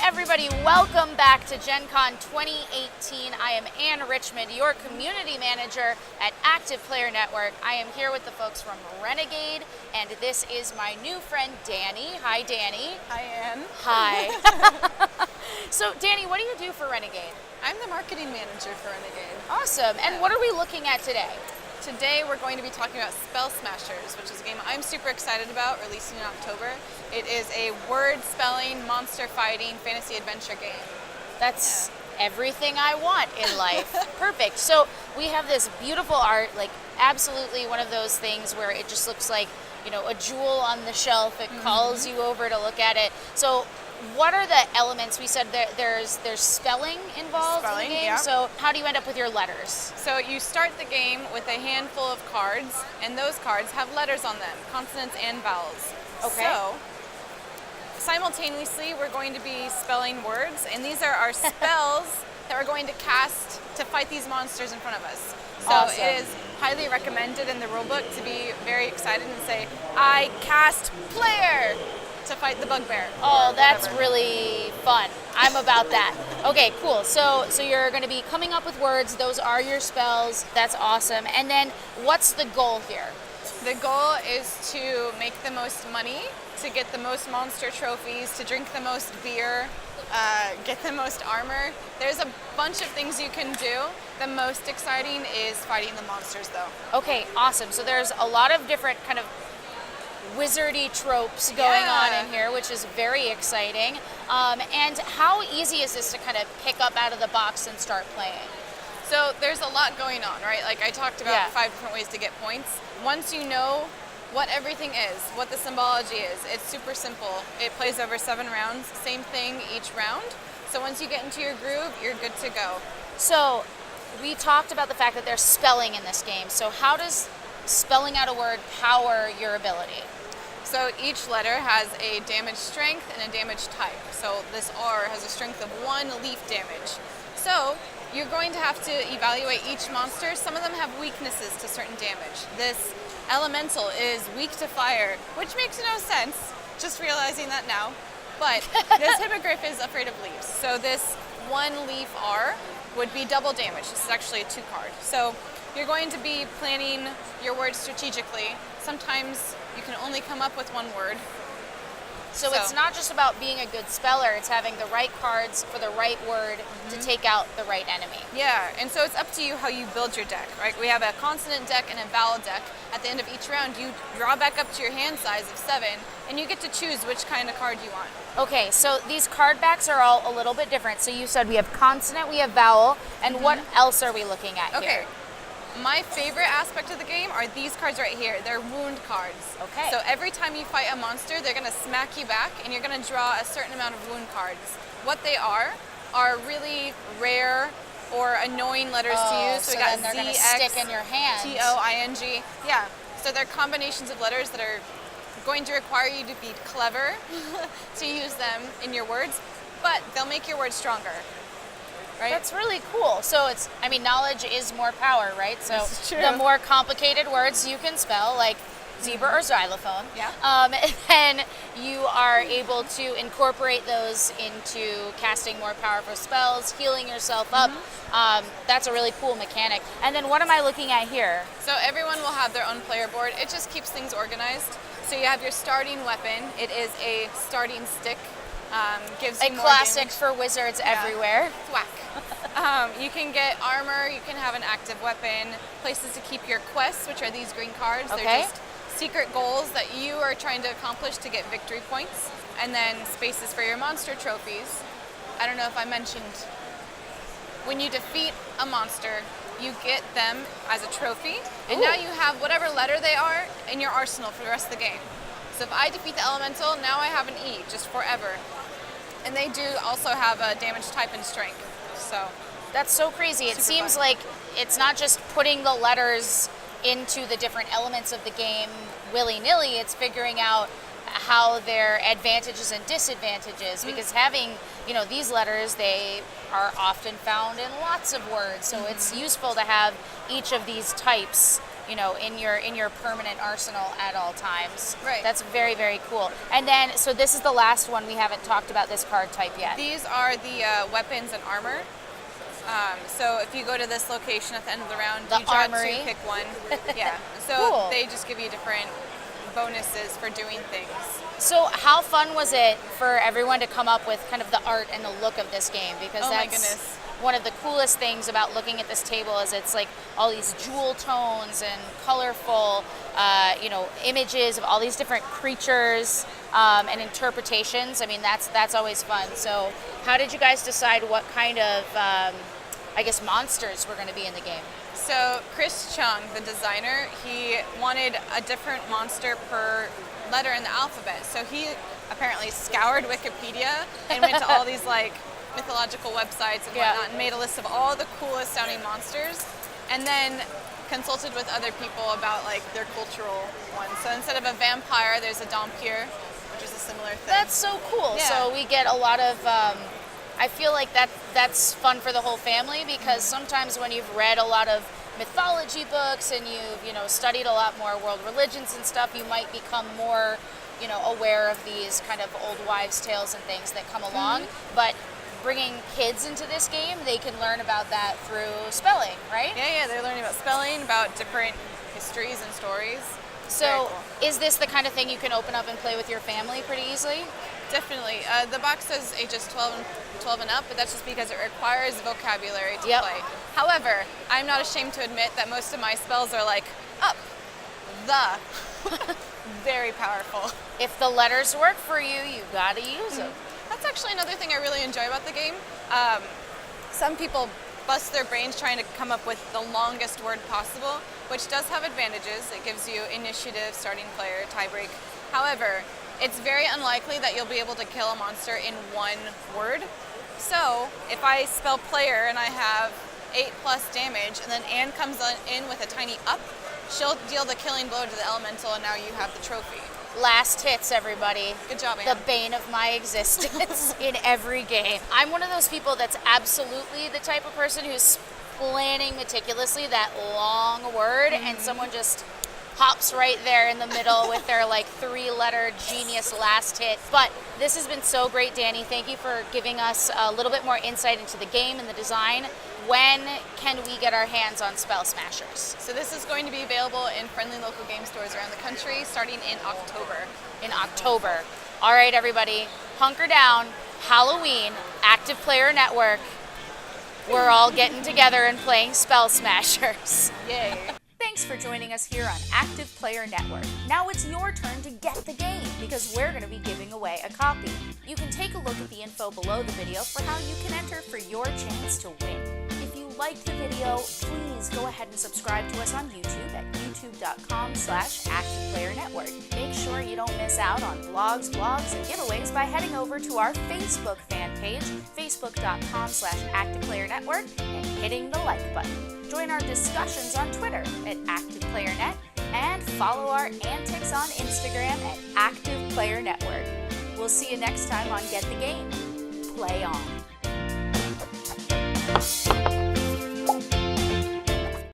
Everybody, welcome back to Gen Con 2018. I am Ann Richmond, your community manager at Active Player Network. I am here with the folks from Renegade, and this is my new friend, Danny. Hi, Danny. Hi, Ann. Hi. So, Danny, what do you do for Renegade? I'm the marketing manager for Renegade. Awesome. And what are we looking at today? Today we're going to be talking about Spell Smashers, which is a game I'm super excited about, releasing in October. It is a word spelling, monster fighting, fantasy adventure game. That's everything I want in life. Perfect. So we have this beautiful art, like absolutely one of those things where it just looks like, you know, a jewel on the shelf. It calls you over to look at it. So what are the elements? We said there's spelling involved in the game. Yeah. So how do you end up with your letters? So you start the game with a handful of cards, and those cards have letters on them, consonants and vowels. Okay. So simultaneously, we're going to be spelling words, and these are our spells that we're going to cast to fight these monsters in front of us. So Awesome. It is highly recommended in the rulebook to be very excited and say, I cast player to fight the bugbear. Oh, that's whatever. really fun. I'm about that. Okay, cool. So you're going to be coming up with words. Those are your spells. That's awesome. And then what's the goal here? The goal is to make the most money, to get the most monster trophies, to drink the most beer, get the most armor. There's a bunch of things you can do. The most exciting is fighting the monsters, though. Okay, awesome. So there's a lot of different kind of wizardy tropes going on in here, which is very exciting. And how easy is this to kind of pick up out of the box and start playing? So there's a lot going on, right? Like I talked about 5 different ways to get points. Once you know what everything is, what the symbology is, it's super simple. It plays over 7 rounds, same thing each round. So once you get into your groove, you're good to go. So we talked about the fact that there's spelling in this game. So how does spelling out a word power your ability? So each letter has a damage strength and a damage type. So this R has a strength of 1 leaf damage. So you're going to have to evaluate each monster. Some of them have weaknesses to certain damage. This elemental is weak to fire, which makes no sense, just realizing that now. But this hippogriff is afraid of leaves. So this 1 leaf R would be double damage. This is actually a 2 card. So you're going to be planning your words strategically. Sometimes you can only come up with 1 word. So it's not just about being a good speller, it's having the right cards for the right word to take out the right enemy. Yeah, and so it's up to you how you build your deck, right? We have a consonant deck and a vowel deck. At the end of each round, you draw back up to your hand size of 7, and you get to choose which kind of card you want. Okay, so these card backs are all a little bit different. So you said we have consonant, we have vowel, and what else are we looking at here? My favorite aspect of the game are these cards right here. They're wound cards. Okay. So every time you fight a monster, they're going to smack you back, and you're going to draw a certain amount of wound cards. What they are really rare or annoying letters to use. So we got then they're Z, going to X, stick in your hand. T, O, I, N, G. Yeah. So they're combinations of letters that are going to require you to be clever to use them in your words, but they'll make your words stronger. Right? That's really cool. So it's, I mean, knowledge is more power, right? So This is true. the more complicated words you can spell, like zebra or xylophone, then you are able to incorporate those into casting more powerful spells, healing yourself up. That's a really cool mechanic. And then what am I looking at here? So everyone will have their own player board. It just keeps things organized. So you have your starting weapon. It is a starting stick. Gives you A more classic damage. for wizards everywhere. Thwack. You can get armor, you can have an active weapon, places to keep your quests, which are these green cards. Okay. They're just secret goals that you are trying to accomplish to get victory points. And then spaces for your monster trophies. I don't know if I mentioned, when you defeat a monster, you get them as a trophy. And now you have whatever letter they are in your arsenal for the rest of the game. So if I defeat the elemental, now I have an E, just forever. And they do also have a damage type and strength. So That's so crazy. It Super seems fun. like it's not just putting the letters into the different elements of the game willy-nilly, it's figuring out how their advantages and disadvantages, because having, you know, these letters, they are often found in lots of words. So it's useful to have each of these types, you know, in your permanent arsenal at all times. Right. That's very, very cool. And then, so this is the last one. We haven't talked about this card type yet. These are the weapons and armor. So if you go to this location at the end of the round, The you draw armory. 2, pick one. Yeah. So Cool. they just give you different bonuses for doing things. So how fun was it for everyone to come up with kind of the art and the look of this game? Because Oh my that's goodness. one of the coolest things about looking at this table is it's like all these jewel tones and colorful, you know, images of all these different creatures and interpretations. I mean, that's always fun. So how did you guys decide what kind of, I guess, monsters were going to be in the game? So Chris Chung, the designer, he wanted a different monster per letter in the alphabet. So he apparently scoured Wikipedia and went to all these like mythological websites and Yeah. whatnot and made a list of all the coolest sounding monsters, and then consulted with other people about like their cultural ones. So instead of a vampire, there's a Dhampir, which is a similar thing. That's so cool. Yeah. So we get a lot of. I feel like that's fun for the whole family because sometimes when you've read a lot of mythology books and you've studied a lot more world religions and stuff, you might become more aware of these kind of old wives' tales and things that come along. But bringing kids into this game, they can learn about that through spelling, right? Yeah, they're learning about spelling, about different histories and stories. So Very cool. is this the kind of thing you can open up and play with your family pretty easily? Definitely. The box says ages 12 and up, but that's just because it requires vocabulary to Yep. play. However, I'm not ashamed to admit that most of my spells are like up, the. Very powerful. If the letters work for you, you gotta use them. That's actually another thing I really enjoy about the game. Some people bust their brains trying to come up with the longest word possible, which does have advantages. It gives you initiative, starting player, tiebreak. However, it's very unlikely that you'll be able to kill a monster in one word. So if I spell player and I have 8+ damage, and then Anne comes in with a tiny up, she'll deal the killing blow to the elemental, and now you have the trophy. Last hits, everybody. Good job, Anne. The bane of my existence in every game. I'm one of those people that's absolutely the type of person who's planning meticulously that long word, and someone just hops right there in the middle with their like 3-letter genius last hit. But this has been so great, Danny. Thank you for giving us a little bit more insight into the game and the design. When can we get our hands on Spell Smashers? So this is going to be available in friendly local game stores around the country starting in October. In October. All right, everybody, hunker down. Halloween, Active Player Network. We're all getting together and playing Spell Smashers. Yay. Thanks for joining us here on Active Player Network. Now it's your turn to get the game because we're going to be giving away a copy. You can take a look at the info below the video for how you can enter for your chance to win. If you liked the video, please go ahead and subscribe to us on YouTube at youtube.com/ActivePlayerNetwork. Make sure you don't miss out on blogs, and giveaways by heading over to our Facebook fan page, facebook.com/ActivePlayerNetwork, and hitting the like button. Join our discussions on Twitter at ActivePlayerNet and follow our antics on Instagram at ActivePlayerNetwork. We'll see you next time on Get the Game. Play on.